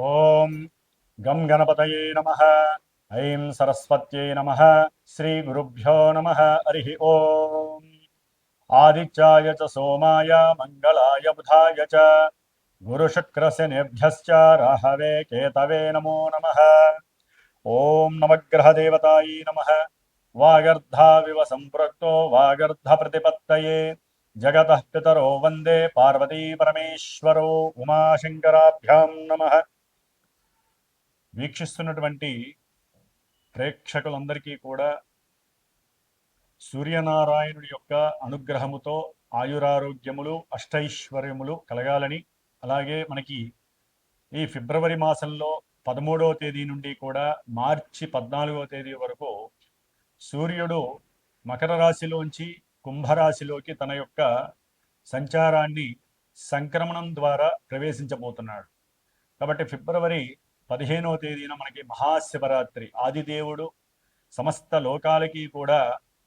ఓం గం గణపతయే నమః. ఐం సరస్వత్యై నమః. శ్రీ గురుభ్యో నమః. హరి ఓం. ఆదిత్యాయ చ సోమాయ మంగళాయ బుధాయ చ గురుశుక్రశనిభ్యశ్చ రాహవే కేతవే నమో నమః. ఓం నవగ్రహదేవతాయై నమః. వాగర్ధావివ సంపృక్తో వాగర్ధ ప్రతిపత్తయే జగతః పితరో వందే పార్వతీ పరమేశ్వరో ఉమాశంకరాభ్యాం నమః. వీక్షిస్తున్నటువంటి ప్రేక్షకులందరికీ కూడా సూర్యనారాయణుడి యొక్క అనుగ్రహముతో ఆయురారోగ్యములు అష్టైశ్వర్యములు కలగాలని, అలాగే మనకి ఈ ఫిబ్రవరి మాసంలో 13వ తేదీ నుండి కూడా మార్చి 14వ తేదీ వరకు సూర్యుడు మకర రాశిలోంచి కుంభరాశిలోకి తన యొక్క సంచారాన్ని సంక్రమణం ద్వారా ప్రవేశించబోతున్నాడు. కాబట్టి ఫిబ్రవరి 15వ తేదీన మనకి మహాశివరాత్రి. ఆదిదేవుడు సమస్త లోకాలకి కూడా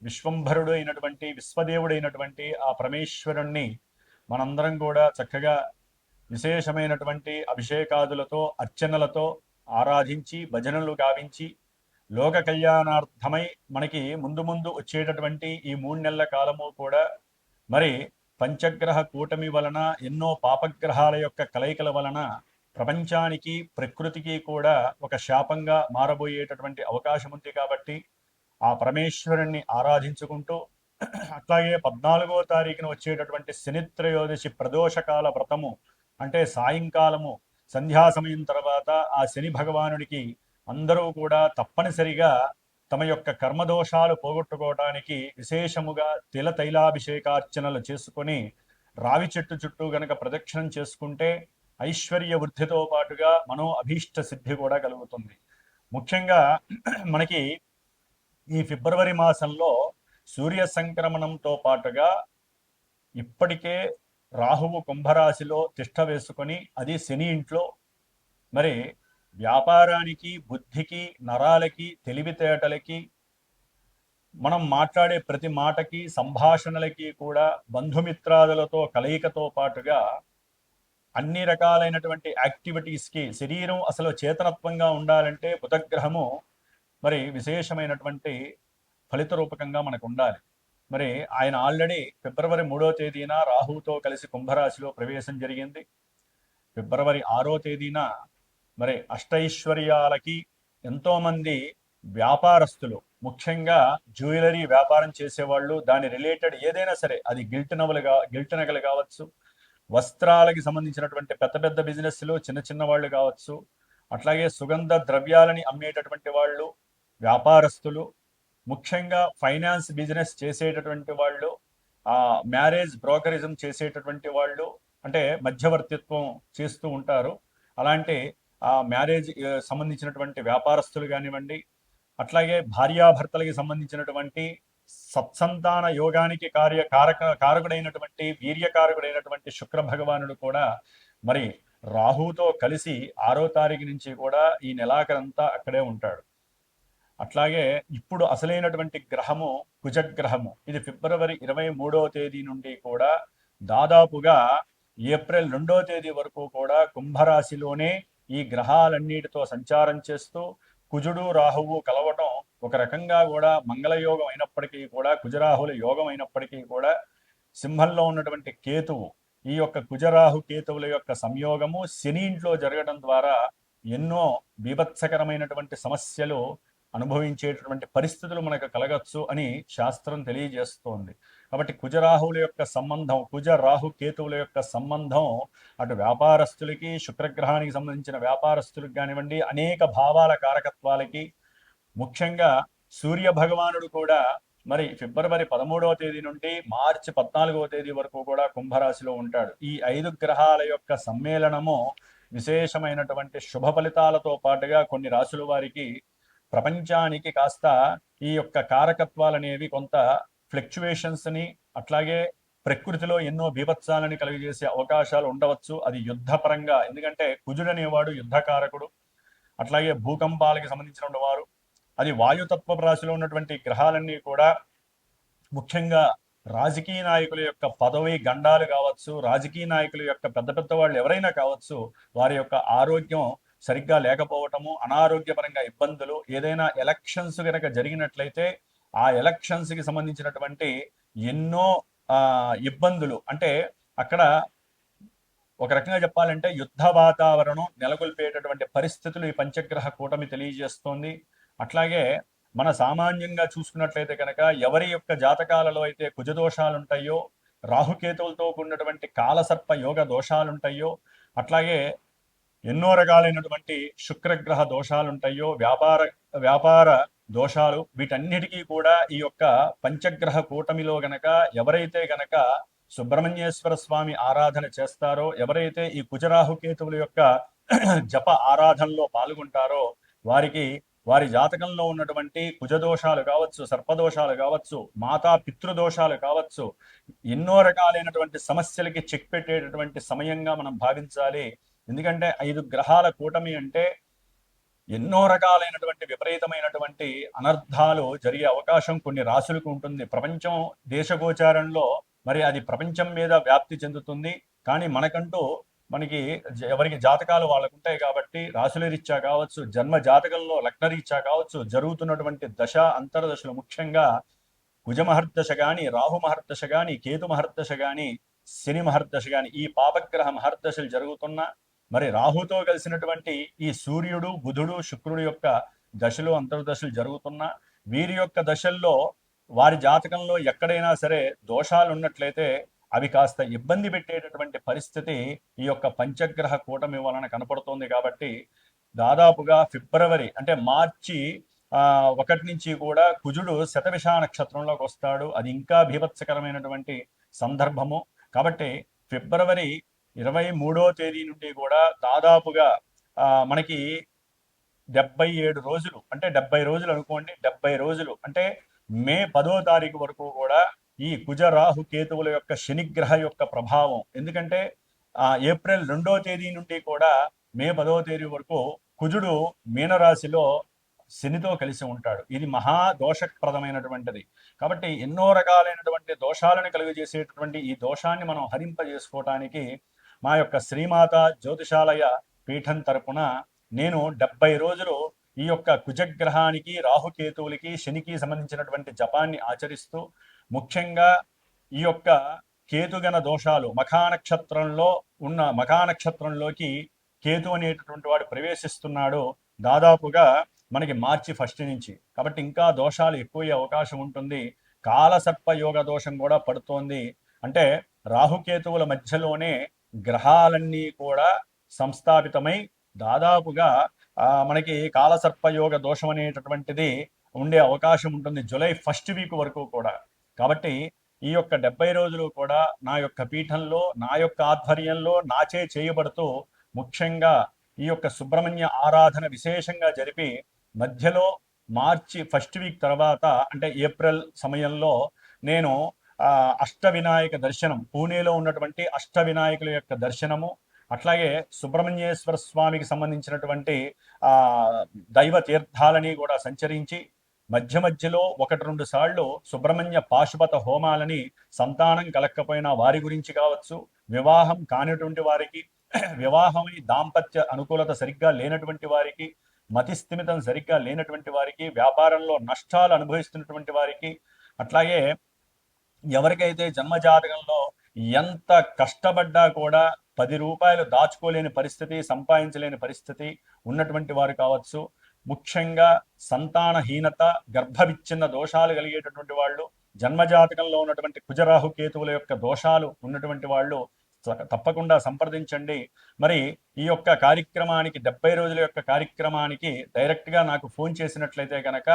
విశ్వంభరుడు అయినటువంటి విశ్వదేవుడైనటువంటి ఆ పరమేశ్వరుణ్ణి మనందరం కూడా చక్కగా విశేషమైనటువంటి అభిషేకాదులతో అర్చనలతో ఆరాధించి భజనలు గావించి లోక కళ్యాణార్థమై మనకి ముందు ముందు వచ్చేటటువంటి ఈ 3 నెలల కాలము కూడా మరి పంచగ్రహ కూటమి వలన ఎన్నో పాపగ్రహాల యొక్క కలయికల వలన ప్రపంచానికి ప్రకృతికి కూడా ఒక శాపంగా మారబోయేటటువంటి అవకాశం ఉంది. కాబట్టి ఆ పరమేశ్వరుణ్ణి ఆరాధించుకుంటూ అట్లాగే 14వ తారీఖున వచ్చేటటువంటి శనిత్రయోదశి ప్రదోషకాల వ్రతము అంటే సాయంకాలము సంధ్యా సమయం తర్వాత ఆ శని భగవానుడికి అందరూ కూడా తప్పనిసరిగా తమ యొక్క కర్మదోషాలు పోగొట్టుకోవడానికి విశేషముగా తిల తైలాభిషేకార్చనలు చేసుకొని రావి చెట్టు చుట్టూ గనక ప్రదక్షిణం చేసుకుంటే ఐశ్వర్య వృద్ధితో పాటుగా మనో అభీష్ట సిద్ధి కూడా కలుగుతుంది. ముఖ్యంగా మనకి ఈ ఫిబ్రవరి మాసంలో సూర్య సంక్రమణంతో పాటుగా ఇప్పటికే రాహువు కుంభరాశిలో తిష్ట వేసుకొని అది శని ఇంట్లో మరి వ్యాపారానికి బుద్ధికి నరాలకి తెలివితేటలకి మనం మాట్లాడే ప్రతి మాటకి సంభాషణలకి కూడా బంధుమిత్రాదులతో కలయికతో పాటుగా అన్ని రకాలైనటువంటి యాక్టివిటీస్కి శరీరం అసలు చేతనత్వంగా ఉండాలంటే బుధగ్రహము మరి విశేషమైనటువంటి ఫలిత రూపకంగా మనకు ఉండాలి. మరి ఆయన ఆల్రెడీ ఫిబ్రవరి 3వ తేదీన రాహుతో కలిసి కుంభరాశిలో ప్రవేశం జరిగింది. ఫిబ్రవరి 6వ తేదీన మరి అష్టైశ్వర్యాలకి ఎంతోమంది వ్యాపారస్తులు, ముఖ్యంగా జ్యువెలరీ వ్యాపారం చేసేవాళ్ళు, దాని రిలేటెడ్ ఏదైనా సరే, అది గిల్ట్ నగలు కావచ్చు, వస్త్రాలకి సంబంధించినటువంటి పెద్ద పెద్ద బిజినెస్లు, చిన్న చిన్న వాళ్ళు కావచ్చు, అట్లాగే సుగంధ ద్రవ్యాలని అమ్మేటటువంటి వాళ్ళు, వ్యాపారస్తులు, ముఖ్యంగా ఫైనాన్స్ బిజినెస్ చేసేటటువంటి వాళ్ళు, మ్యారేజ్ బ్రోకరిజం చేసేటటువంటి వాళ్ళు, అంటే మధ్యవర్తిత్వం చేస్తూ ఉంటారు. అలాంటి మ్యారేజ్ సంబంధించినటువంటి వ్యాపారస్తులు కానివ్వండి, అట్లాగే భార్యాభర్తలకి సంబంధించినటువంటి సత్సంతాన యోగానికి కారకుడైనటువంటి వీర్యకారకుడైనటువంటి శుక్ర భగవానుడు కూడా మరి రాహుతో కలిసి 6వ తారీఖు నుంచి కూడా ఈ నెలాఖరంతా అక్కడే ఉంటాడు. అట్లాగే ఇప్పుడు అసలైనటువంటి గ్రహము కుజగ్రహము. ఇది ఫిబ్రవరి 23వ తేదీ నుండి కూడా దాదాపుగా ఏప్రిల్ 2వ తేదీ వరకు కూడా కుంభరాశిలోనే ఈ గ్రహాలన్నిటితో సంచారం చేస్తూ కుజుడు రాహువు కలవటం ఒక రకంగా కూడా మంగళయోగం అయినప్పటికీ కూడా, కుజరాహుల యోగం అయినప్పటికీ కూడా, సింహంలో ఉన్నటువంటి కేతువు, ఈ యొక్క కుజరాహు కేతువుల యొక్క సంయోగము శని ఇంట్లో జరగడం ద్వారా ఎన్నో బీభత్సకరమైనటువంటి సమస్యలు అనుభవించేటటువంటి పరిస్థితులు మనకు కలగచ్చు అని శాస్త్రం తెలియజేస్తోంది. కాబట్టి కుజరాహువుల యొక్క సంబంధం, కుజ రాహు కేతువుల యొక్క సంబంధం అటు వ్యాపారస్తులకి, శుక్రగ్రహానికి సంబంధించిన వ్యాపారస్తులకు కానివ్వండి, అనేక భావాల కారకత్వాలకి, ముఖ్యంగా సూర్య భగవానుడు కూడా మరి ఫిబ్రవరి 13వ తేదీ నుండి మార్చి 14వ తేదీ వరకు కూడా కుంభరాశిలో ఉంటాడు. ఈ 5 గ్రహాల యొక్క సమ్మేళనము విశేషమైనటువంటి శుభ ఫలితాలతో పాటుగా కొన్ని రాశుల వారికి ప్రపంచానికి కాస్త ఈ యొక్క కారకత్వాలనేవి కొంత ఫ్లక్చువేషన్స్ని, అట్లాగే ప్రకృతిలో ఎన్నో బీభత్సాలని కలిగజేసే అవకాశాలు ఉండవచ్చు. అది యుద్ధపరంగా, ఎందుకంటే కుజుడు అనేవాడు యుద్ధకారకుడు. అట్లాగే భూకంపాలకి సంబంధించిన వారు, అది వాయుతత్వ రాశిలో ఉన్నటువంటి గ్రహాలన్నీ కూడా ముఖ్యంగా రాజకీయ నాయకుల యొక్క పదవి గండాలు కావచ్చు, రాజకీయ నాయకుల యొక్క పెద్ద పెద్ద వాళ్ళు ఎవరైనా కావచ్చు, వారి యొక్క ఆరోగ్యం సరిగ్గా లేకపోవటము, అనారోగ్యపరంగా ఇబ్బందులు, ఏదైనా ఎలక్షన్స్ కనుక జరిగినట్లయితే ఆ ఎలక్షన్స్కి సంబంధించినటువంటి ఎన్నో ఇబ్బందులు, అంటే అక్కడ ఒక రకంగా చెప్పాలంటే యుద్ధ వాతావరణం నెలకొల్పేటటువంటి పరిస్థితులు ఈ పంచగ్రహ కూటమి తెలియజేస్తోంది. అట్లాగే మన సామాన్యంగా చూసుకున్నట్లయితే కనుక ఎవరి యొక్క జాతకాలలో అయితే కుజదోషాలు ఉంటాయో, రాహుకేతువులతో కూడినటువంటి కాలసర్ప యోగ దోషాలు ఉంటాయో, అట్లాగే ఎన్నో రకాలైనటువంటి శుక్రగ్రహ దోషాలు ఉంటాయో, వ్యాపార దోషాలు, వీటన్నిటికీ కూడా ఈ యొక్క పంచగ్రహ కూటమిలో గనక ఎవరైతే గనక సుబ్రహ్మణ్యేశ్వర స్వామి ఆరాధన చేస్తారో, ఎవరైతే ఈ కుజరాహుకేతువుల యొక్క జప ఆరాధనలో పాల్గొంటారో వారికి వారి జాతకంలో ఉన్నటువంటి కుజదోషాలు కావచ్చు, సర్పదోషాలు కావచ్చు, మాతా పితృదోషాలు కావచ్చు, ఎన్నో రకాలైనటువంటి సమస్యలకి చెక్ పెట్టేటటువంటి సమయంగా మనం భావించాలి. ఎందుకంటే 5 గ్రహాల కూటమి అంటే ఎన్నో రకాలైనటువంటి విపరీతమైనటువంటి అనర్థాలు జరిగే అవకాశం కొన్ని రాశులకు ఉంటుంది. ప్రపంచం దేశగోచారంలో మరి అది ప్రపంచం మీద వ్యాప్తి చెందుతుంది. కానీ మనకి ఎవరికి జాతకాలు వాళ్ళకు ఉంటాయి కాబట్టి రాశుల రీత్యా కావచ్చు, జన్మ జాతకంలో లగ్న రీత్యా కావచ్చు, జరుగుతున్నటువంటి దశ అంతర్దశలు, ముఖ్యంగా కుజ మహర్దశ కానీ, రాహు మహర్దశ కానీ, కేతు మహర్దశ కానీ, శని మహర్దశ కానీ, ఈ పాపగ్రహ మహర్దశలు జరుగుతున్నా, మరి రాహుతో కలిసినటువంటి ఈ సూర్యుడు, బుధుడు, శుక్రుడు యొక్క దశలు అంతర్దశలు జరుగుతున్నా, వీరి యొక్క దశల్లో వారి జాతకంలో ఎక్కడైనా సరే దోషాలు ఉన్నట్లయితే అవి కాస్త ఇబ్బంది పెట్టేటటువంటి పరిస్థితి ఈ యొక్క పంచగ్రహ కూటమి వలన కనపడుతోంది. కాబట్టి దాదాపుగా ఫిబ్రవరి అంటే మార్చి 1 నుంచి కూడా కుజుడు శతభిష నక్షత్రంలోకి వస్తాడు. అది ఇంకా భీభత్సకరమైనటువంటి సందర్భము. కాబట్టి ఫిబ్రవరి 23వ తేదీ నుండి కూడా దాదాపుగా మనకి 77 రోజులు, అంటే 70 రోజులు అనుకోండి, 70 రోజులు అంటే మే 10వ తారీఖు వరకు కూడా ఈ కుజ రాహు కేతువుల యొక్క శనిగ్రహ యొక్క ప్రభావం. ఎందుకంటే ఏప్రిల్ 2వ తేదీ నుండి కూడా మే 10వ తేదీ వరకు కుజుడు మీనరాశిలో శనితో కలిసి ఉంటాడు. ఇది మహా దోషప్రదమైనటువంటిది. కాబట్టి ఎన్నో రకాలైనటువంటి దోషాలను కలుగజేసేటటువంటి ఈ దోషాన్ని మనం హరింపజేసుకోవటానికి మా యొక్క శ్రీమాత జ్యోతిషాలయ పీఠం తరపున నేను 70 రోజులు ఈ యొక్క కుజగ్రహానికి, రాహుకేతువులకి, శనికి సంబంధించినటువంటి జపాన్ని ఆచరిస్తూ, ముఖ్యంగా ఈ యొక్క కేతుగణ దోషాలు మఖానక్షత్రంలోకి కేతు అనేటటువంటి వాడు ప్రవేశిస్తున్నాడు దాదాపుగా మనకి మార్చి 1 నుంచి. కాబట్టి ఇంకా దోషాలు ఎక్కువయ్యే అవకాశం ఉంటుంది. కాలసర్ప యోగ దోషం కూడా పడుతోంది. అంటే రాహుకేతువుల మధ్యలోనే గ్రహాలన్నీ కూడా సంస్థాపితమై దాదాపుగా మనకి కాలసర్పయోగ దోషం అనేటటువంటిది ఉండే అవకాశం ఉంటుంది జూలై 1st వీక్ వరకు కూడా. కాబట్టి ఈ యొక్క 70 రోజులు కూడా నా యొక్క పీఠంలో, నా యొక్క ఆధ్వర్యంలో నాచే చేయబడుతూ, ముఖ్యంగా ఈ యొక్క సుబ్రహ్మణ్య ఆరాధన విశేషంగా జరిపి, మధ్యలో మార్చి 1st వీక్ తర్వాత అంటే ఏప్రిల్ సమయంలో నేను అష్టవినాయక దర్శనం, పూణేలో ఉన్నటువంటి అష్టవినాయకుల యొక్క దర్శనము, అట్లాగే సుబ్రహ్మణ్యేశ్వర స్వామికి సంబంధించినటువంటి దైవ తీర్థాలని కూడా సంచరించి, మధ్యలో 1-2 సార్లు సుబ్రహ్మణ్య పాశుపత హోమాలని సంతానం కలక్కపోయినా వారి గురించి కావచ్చు, వివాహం కానిటువంటి వారికి, వివాహమై దాంపత్య అనుకూలత సరిగ్గా లేనటువంటి వారికి, మతిస్థిమితం సరిగ్గా లేనటువంటి వారికి, వ్యాపారంలో నష్టాలు అనుభవిస్తున్నటువంటి వారికి, అట్లాగే ఎవరికైతే జన్మజాతకంలో ఎంత కష్టపడ్డా కూడా 10 రూపాయలు దాచుకోలేని పరిస్థితి, సంపాదించలేని పరిస్థితి ఉన్నటువంటి వారు కావచ్చు, ముఖ్యంగా సంతానహీనత, గర్భవిచ్ఛిన్న దోషాలు కలిగేటటువంటి వాళ్ళు, జన్మజాతకంలో ఉన్నటువంటి కుజరాహు కేతువుల యొక్క దోషాలు ఉన్నటువంటి వాళ్ళు తప్పకుండా సంప్రదించండి. మరి ఈ యొక్క కార్యక్రమానికి 70 రోజుల యొక్క కార్యక్రమానికి డైరెక్ట్గా నాకు ఫోన్ చేసినట్లయితే కనుక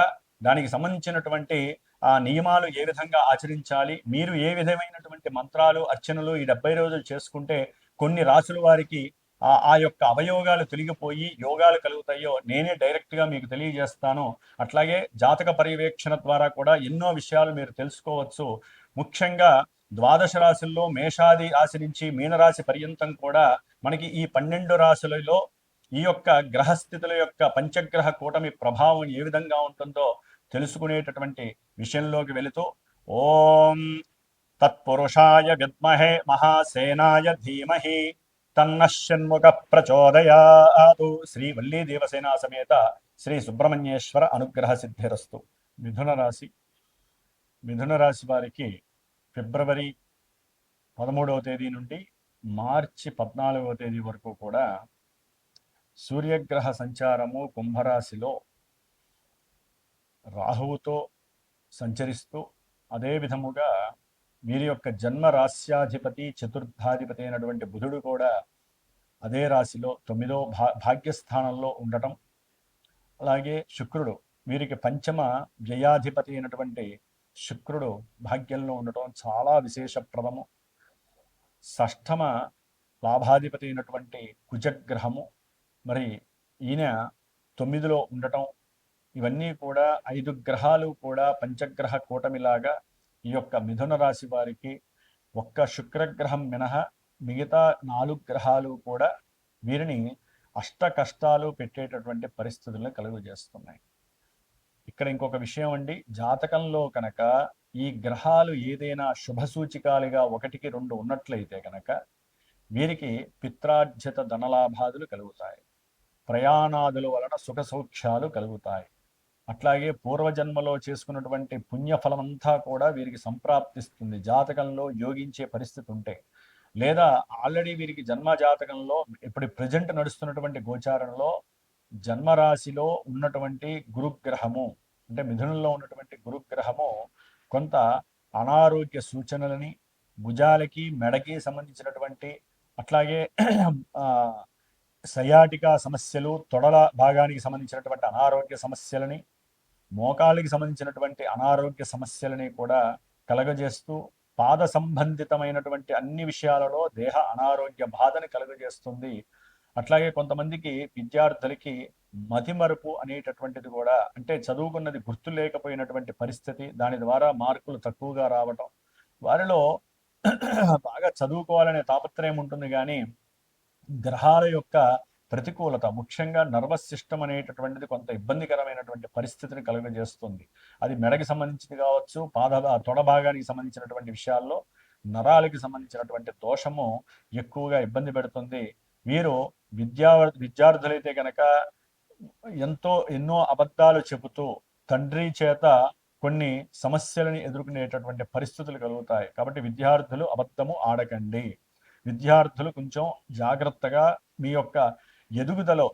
దానికి సంబంధించినటువంటి నియమాలు ఏ విధంగా ఆచరించాలి, మీరు ఏ విధమైనటువంటి మంత్రాలు, అర్చనలు ఈ 70 రోజులు చేసుకుంటే కొన్ని రాసుల వారికి ఆ యొక్క అవయోగాలు తొలగిపోయి యోగాలు కలుగుతాయో నేనే డైరెక్ట్గా మీకు తెలియజేస్తాను. అట్లాగే జాతక పర్యవేక్షణ ద్వారా కూడా ఎన్నో విషయాలు మీరు తెలుసుకోవచ్చు. ముఖ్యంగా ద్వాదశ రాశుల్లో మేషాది రాశి నుంచి మీనరాశి పర్యంతం కూడా మనకి ఈ 12 రాశులలో ఈ యొక్క గ్రహస్థితుల యొక్క పంచగ్రహ కూటమి ప్రభావం ఏ విధంగా ఉంటుందో తెలుసుకునేటటువంటి విషయంలోకి వెళుతూ, ఓం తత్పురుషాయ విద్మహే మహాసేనాయ ధీమహి తన్నః షణ్ముఖ ప్రచోదయాతు. శ్రీ వల్లీ దేవసేనా సమేత శ్రీ సుబ్రహ్మణ్యేశ్వర అనుగ్రహ సిద్ధిరస్తు. మిథున రాశి. మిథున రాశి వారికి ఫిబ్రవరి 13వ తేదీ నుండి మార్చి 14వ తేదీ వరకు కూడా సూర్యగ్రహ సంచారము కుంభరాశిలో రాహువుతో సంచరిస్తూ, అదే విధముగా వీరి యొక్క జన్మ రాశ్యాధిపతి చతుర్థాధిపతి అయినటువంటి బుధుడు కూడా అదే రాశిలో 9వ భాగ్యస్థానంలో ఉండటం, అలాగే శుక్రుడు వీరికి పంచమ వ్యయాధిపతి అయినటువంటి శుక్రుడు భాగ్యంలో ఉండటం చాలా విశేషప్రదము. షష్ఠమ లాభాధిపతి అయినటువంటి కుజగ్రహము మరి ఈయన 9లో ఉండటం, ఇవన్నీ కూడా 5 గ్రహాలు కూడా పంచగ్రహ కూటమిలాగా ఈ యొక్క మిథున రాశి వారికి ఒక్క శుక్రగ్రహం మినహా మిగతా 4 గ్రహాలు కూడా వీరిని అష్ట కష్టాలు పెట్టేటటువంటి పరిస్థితులను కలుగజేస్తున్నాయి. ఇక్కడ ఇంకొక విషయం అండి, జాతకంలో కనుక ఈ గ్రహాలు ఏదైనా శుభ సూచికాలుగా 1కి 2 ఉన్నట్లయితే కనుక వీరికి పిత్రార్జిత ధనలాభాదులు కలుగుతాయి, ప్రయాణాదుల వలన సుఖ సౌఖ్యాలు కలుగుతాయి. అట్లాగే పూర్వజన్మలో చేసుకున్నటువంటి పుణ్యఫలమంతా కూడా వీరికి సంప్రాప్తిస్తుంది జాతకంలో యోగించే పరిస్థితి ఉంటే. లేదా ఆల్రెడీ వీరికి జన్మ జాతకంలో ఇప్పుడు ప్రజెంట్ నడుస్తున్నటువంటి గోచారంలో జన్మరాశిలో ఉన్నటువంటి గురుగ్రహము, అంటే మిథునంలో ఉన్నటువంటి గురుగ్రహము కొంత అనారోగ్య సూచనలని, భుజాలకి మెడకి సంబంధించినటువంటి, అట్లాగే సయాటికా సమస్యలు, తొడల భాగానికి సంబంధించినటువంటి అనారోగ్య సమస్యలని, మోకాళ్ళకి సంబంధించినటువంటి అనారోగ్య సమస్యలని కూడా కలగజేస్తూ, పాద సంబంధితమైనటువంటి అన్ని విషయాలలో దేహ అనారోగ్య బాధని కలుగజేస్తుంది. అట్లాగే కొంతమందికి విద్యార్థులకి మతిమరుపు అనేటటువంటిది కూడా, అంటే చదువుకున్నది గుర్తు లేకపోయినటువంటి పరిస్థితి, దాని ద్వారా మార్కులు తక్కువగా రావటం, వారిలో బాగా చదువుకోవాలనే తాపత్రయం ఉంటుంది కానీ గ్రహాల యొక్క ప్రతికూలత, ముఖ్యంగా నర్వస్ సిస్టమ్ అనేటటువంటిది కొంత ఇబ్బందికరమైనటువంటి పరిస్థితిని కలుగజేస్తుంది. అది మెడకి సంబంధించింది కావచ్చు, తొడ భాగానికి సంబంధించినటువంటి విషయాల్లో నరాలకి సంబంధించినటువంటి దోషము ఎక్కువగా ఇబ్బంది పెడుతుంది. వీరు విద్యార్థులైతే కనుక ఎన్నో అబద్ధాలు చెబుతూ తండ్రి చేత కొన్ని సమస్యలని ఎదుర్కొనేటటువంటి పరిస్థితులు కలుగుతాయి. కాబట్టి విద్యార్థులు అబద్ధము ఆడకండి. విద్యార్థులు కొంచెం జాగ్రత్తగా మీ యొక్క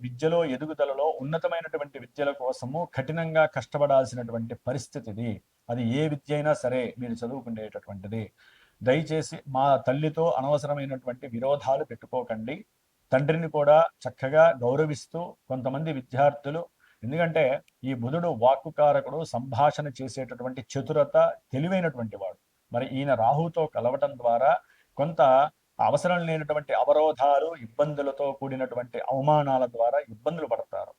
విద్యలో ఎదుగుదలలో ఉన్నతమైనటువంటి విద్యల కోసము కఠినంగా కష్టపడాల్సినటువంటి పరిస్థితిది. అది ఏ విద్య అయినా సరే మీరు చదువుకునేటటువంటిది. దయచేసి మా తల్లితో అనవసరమైనటువంటి విరోధాలు పెట్టుకోకండి. తండ్రిని కూడా చక్కగా గౌరవిస్తూ కొంతమంది విద్యార్థులు, ఎందుకంటే ఈ బుధుడు వాక్కుకారకుడు, సంభాషణ చేసేటటువంటి చతురత, తెలివైనటువంటి వాడు. మరి ఈయన రాహుతో కలవటం ద్వారా కొంత అవసరం లేనటువంటి అవరోధాలు, ఇబ్బందులతో కూడినటువంటి అవమానాల ద్వారా ఇబ్బందులు పడతారు.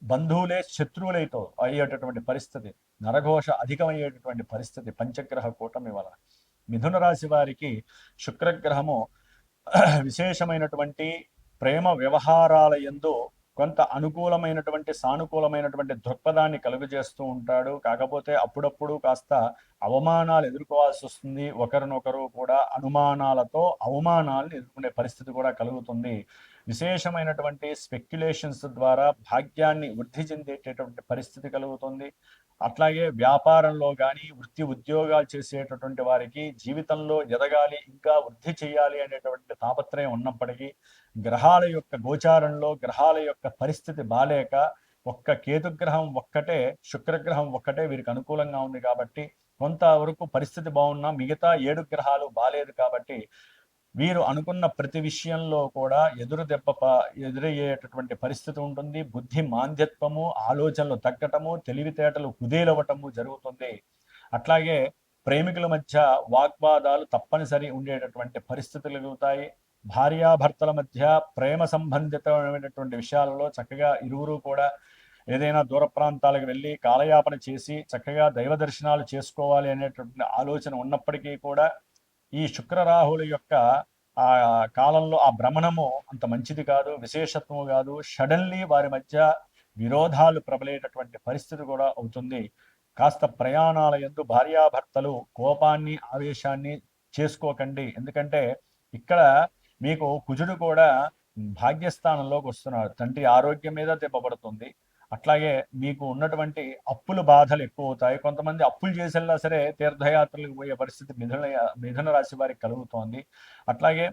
బంధువులే శత్రువులైతో అయ్యేటటువంటి పరిస్థితి, నరఘోష అధికమయ్యేటటువంటి పరిస్థితి పంచగ్రహ కూటమి వలన. మిథున రాశి వారికి శుక్రగ్రహము విశేషమైనటువంటి ప్రేమ వ్యవహారాల యందు కొంత అనుకూలమైనటువంటి సానుకూలమైనటువంటి దృక్పథాన్ని కలుగజేస్తూ ఉంటాడు. కాకపోతే అప్పుడప్పుడు కాస్త అవమానాలు ఎదుర్కోవాల్సి వస్తుంది. ఒకరినొకరు కూడా అనుమానాలతో అవమానాలను ఎదుర్కొనే పరిస్థితి కూడా కలుగుతుంది. విశేషమైనటువంటి స్పెక్యులేషన్స్ ద్వారా భాగ్యాన్ని వృద్ధి చెందేటటువంటి పరిస్థితి కలుగుతుంది. అట్లాగే వ్యాపారంలో కానీ వృత్తి ఉద్యోగాలు చేసేటటువంటి వారికి జీవితంలో ఎదగాలి, ఇంకా వృద్ధి చేయాలి అనేటువంటి తాపత్రయం ఉన్నప్పటికీ గ్రహాల యొక్క గోచారంలో గ్రహాల యొక్క పరిస్థితి బాలేక ఒక్క కేతుగ్రహం ఒక్కటే, శుక్రగ్రహం ఒక్కటే వీరికి అనుకూలంగా ఉంది కాబట్టి కొంతవరకు పరిస్థితి బాగున్నా మిగతా 7 గ్రహాలు బాలేదు కాబట్టి వీరు అనుకున్న ప్రతి విషయంలో కూడా ఎదురయ్యేటటువంటి పరిస్థితి ఉంటుంది. బుద్ధి మాంద్యత్వము, ఆలోచనలు తగ్గటము, తెలివితేటలు కుదేలవటము జరుగుతుంది. అట్లాగే ప్రేమికుల మధ్య వాగ్వాదాలు తప్పనిసరి ఉండేటటువంటి పరిస్థితులు కలుగుతాయి. భార్యాభర్తల మధ్య ప్రేమ సంబంధితమైనటువంటి విషయాలలో చక్కగా ఇరువురు కూడా ఏదైనా దూర ప్రాంతాలకు వెళ్ళి కాలయాపన చేసి చక్కగా దైవ దర్శనాలు చేసుకోవాలి అనేటువంటి ఆలోచన ఉన్నప్పటికీ కూడా ఈ శుక్రరాహుల యొక్క ఆ కాలంలో ఆ భ్రమణము అంత మంచిది కాదు, విశేషత్వము కాదు. సడన్లీ వారి మధ్య విరోధాలు ప్రబలేటటువంటి పరిస్థితి కూడా అవుతుంది. కాస్త ప్రయాణాల యందు భార్యాభర్తలు కోపాన్ని, ఆవేశాన్ని చేసుకోకండి. ఎందుకంటే ఇక్కడ మీకు కుజుడు కూడా భాగ్యస్థానంలోకి వస్తున్నాడు. తండ్రి ఆరోగ్యం మీద దెబ్బపడుతుంది. అట్లాగే మీకు ఉన్నటువంటి అప్పుల బాధలు ఎక్కువ అవుతాయి. కొంతమంది అప్పులు చేసేలా సరే తీర్థయాత్రలకు పోయే పరిస్థితి మిథున రాశి వారికి కలుగుతోంది. అట్లాగే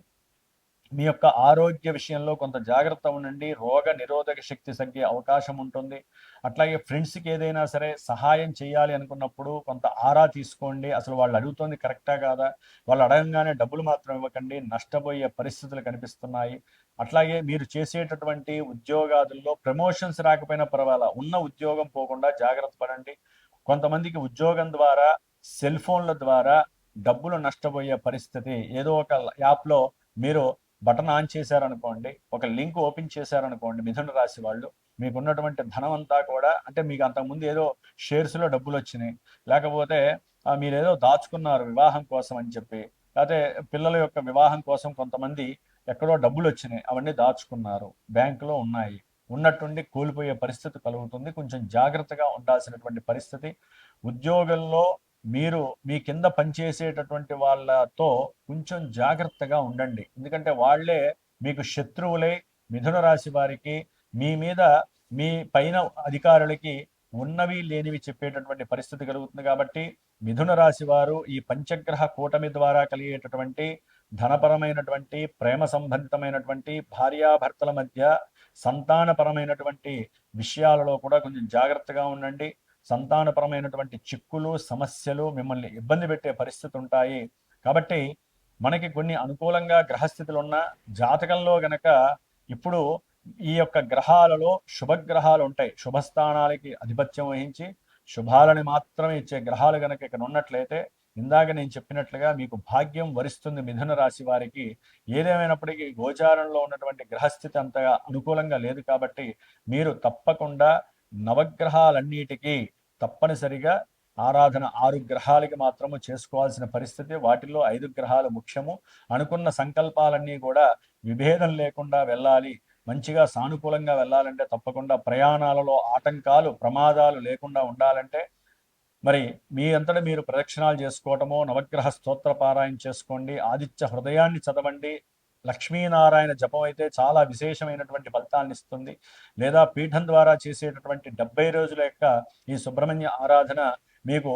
మీ యొక్క ఆరోగ్య విషయంలో కొంత జాగ్రత్త ఉండండి. రోగ నిరోధక శక్తి తగ్గే అవకాశం ఉంటుంది. అట్లాగే ఫ్రెండ్స్కి ఏదైనా సరే సహాయం చేయాలి అనుకున్నప్పుడు కొంత ఆరా తీసుకోండి. అసలు వాళ్ళు అడుగుతోంది కరెక్టా కాదా, వాళ్ళు అడగంగానే డబ్బులు మాత్రం ఇవ్వకండి, నష్టపోయే పరిస్థితులు కనిపిస్తున్నాయి. అట్లాగే మీరు చేసేటటువంటి ఉద్యోగాదుల్లో ప్రమోషన్స్ రాకపోయినా పర్వాలా, ఉన్న ఉద్యోగం పోకుండా జాగ్రత్త పడండి. కొంతమందికి ఉద్యోగం ద్వారా సెల్ ఫోన్ల ద్వారా డబ్బులు నష్టపోయే పరిస్థితి. ఏదో ఒక యాప్లో మీరు బటన్ ఆన్ చేశారనుకోండి, ఒక లింక్ ఓపెన్ చేశారనుకోండి, మిథున రాశి వాళ్ళు మీకున్నటువంటి ధనం అంతా కూడా, అంటే మీకు అంతకుముందు ఏదో షేర్స్లో డబ్బులు వచ్చినాయి, లేకపోతే మీరు ఏదో దాచుకున్నారు వివాహం కోసం అని చెప్పి, లేకపోతే పిల్లల యొక్క వివాహం కోసం కొంతమంది ఎక్కడో డబ్బులు వచ్చినాయి, అవన్నీ దాచుకున్నారు, బ్యాంకులో ఉన్నాయి, ఉన్నట్టుండి కోల్పోయే పరిస్థితి కలుగుతుంది. కొంచెం జాగ్రత్తగా ఉండాల్సినటువంటి పరిస్థితి. ఉద్యోగంలో మీరు మీ కింద పనిచేసేటటువంటి వాళ్ళతో కొంచెం జాగ్రత్తగా ఉండండి. ఎందుకంటే వాళ్ళే మీకు శత్రువులై మిథున రాశి వారికి మీ మీద, మీ పైన అధికారులకి ఉన్నవి లేనివి చెప్పేటటువంటి పరిస్థితి కలుగుతుంది. కాబట్టి మిథున రాశి వారు ఈ పంచగ్రహ కూటమి ద్వారా కలిగేటటువంటి ధనపరమైనటువంటి, ప్రేమ సంబంధితమైనటువంటి, భార్యాభర్తల మధ్య సంతానపరమైనటువంటి విషయాలలో కూడా కొంచెం జాగ్రత్తగా ఉండండి. సంతానపరమైనటువంటి చిక్కులు, సమస్యలు మిమ్మల్ని ఇబ్బంది పెట్టే పరిస్థితి ఉంటాయి. కాబట్టి మనకి కొన్ని అనుకూలంగా గ్రహస్థితులు ఉన్న జాతకంలో గనక ఇప్పుడు ఈ యొక్క గ్రహాలలో శుభగ్రహాలు ఉంటాయి. శుభస్థానాలకి ఆధిపత్యం వహించి శుభాలని మాత్రమే ఇచ్చే గ్రహాలు గనక ఇక్కడ ఉన్నట్లయితే, ఇందాక నేను చెప్పినట్లుగా మీకు భాగ్యం వరిస్తుంది మిథున రాశి వారికి. ఏదేమైనప్పటికీ గోచారంలో ఉన్నటువంటి గ్రహస్థితి అంతగా అనుకూలంగా లేదు. కాబట్టి మీరు తప్పకుండా నవగ్రహాలన్నిటికీ తప్పనిసరిగా ఆరాధన 6 గ్రహాలకి మాత్రము చేసుకోవాల్సిన పరిస్థితి. వాటిల్లో 5 గ్రహాలు ముఖ్యము. అనుకున్న సంకల్పాలన్నీ కూడా విభేదం లేకుండా వెళ్ళాలి, మంచిగా సానుకూలంగా వెళ్ళాలంటే, తప్పకుండా ప్రయాణాలలో ఆటంకాలు, ప్రమాదాలు లేకుండా ఉండాలంటే మరి మీ అంతటా మీరు ప్రదక్షిణాలు చేసుకోవటమో, నవగ్రహ స్తోత్ర పారాయణ చేసుకోండి, ఆదిత్య హృదయాన్ని చదవండి. లక్ష్మీనారాయణ జపం అయితే చాలా విశేషమైనటువంటి ఫలితాన్ని ఇస్తుంది. లేదా పీఠం ద్వారా చేసేటటువంటి 70 రోజుల యొక్క ఈ సుబ్రహ్మణ్య ఆరాధన మీకు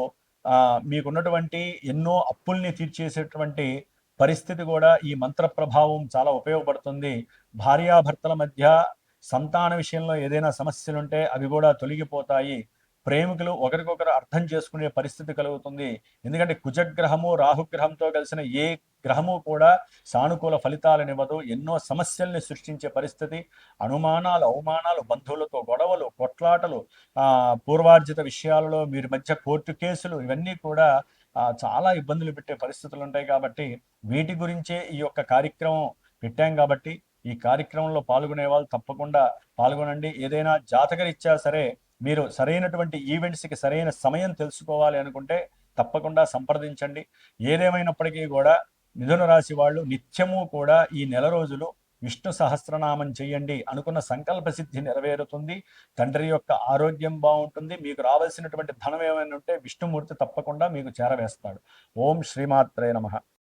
మీకున్నటువంటి ఎన్నో అప్పుల్ని తీర్చేసేటువంటి పరిస్థితి కూడా ఈ మంత్ర ప్రభావం చాలా ఉపయోగపడుతుంది. భార్యాభర్తల మధ్య సంతాన విషయంలో ఏదైనా సమస్యలుంటే అవి కూడా తొలగిపోతాయి. ప్రేమికులు ఒకరికొకరు అర్థం చేసుకునే పరిస్థితి కలుగుతుంది. ఎందుకంటే కుజగ్రహము రాహుగ్రహంతో కలిసిన ఏ గ్రహము కూడా సానుకూల ఫలితాలనివ్వదు. ఎన్నో సమస్యల్ని సృష్టించే పరిస్థితి, అనుమానాలు, అవమానాలు, బంధువులతో గొడవలు, కొట్లాటలు, పూర్వార్జిత విషయాలలో మీరు మధ్య కోర్టు కేసులు, ఇవన్నీ కూడా చాలా ఇబ్బందులు పెట్టే పరిస్థితులు ఉంటాయి. కాబట్టి వీటి గురించే ఈ యొక్క కార్యక్రమం పెట్టాం. కాబట్టి ఈ కార్యక్రమంలో పాల్గొనే వాళ్ళు తప్పకుండా పాల్గొనండి. ఏదైనా జాతకరీత్యా సరే మీరు సరైనటువంటి ఈవెంట్స్కి సరైన సమయం తెలుసుకోవాలి అనుకుంటే తప్పకుండా సంప్రదించండి. ఏదేమైనప్పటికీ కూడా మిథున రాశి వాళ్ళు నిత్యము కూడా ఈ నెల రోజులు విష్ణు సహస్రనామం చేయండి. అనుకున్న సంకల్ప సిద్ధి నెరవేరుతుంది. తండ్రి యొక్క ఆరోగ్యం బాగుంటుంది. మీకు రావాల్సినటువంటి ధనం ఏమైనా ఉంటే విష్ణుమూర్తి తప్పకుండా మీకు చేరవేస్తాడు. ఓం శ్రీమాత్రే నమః.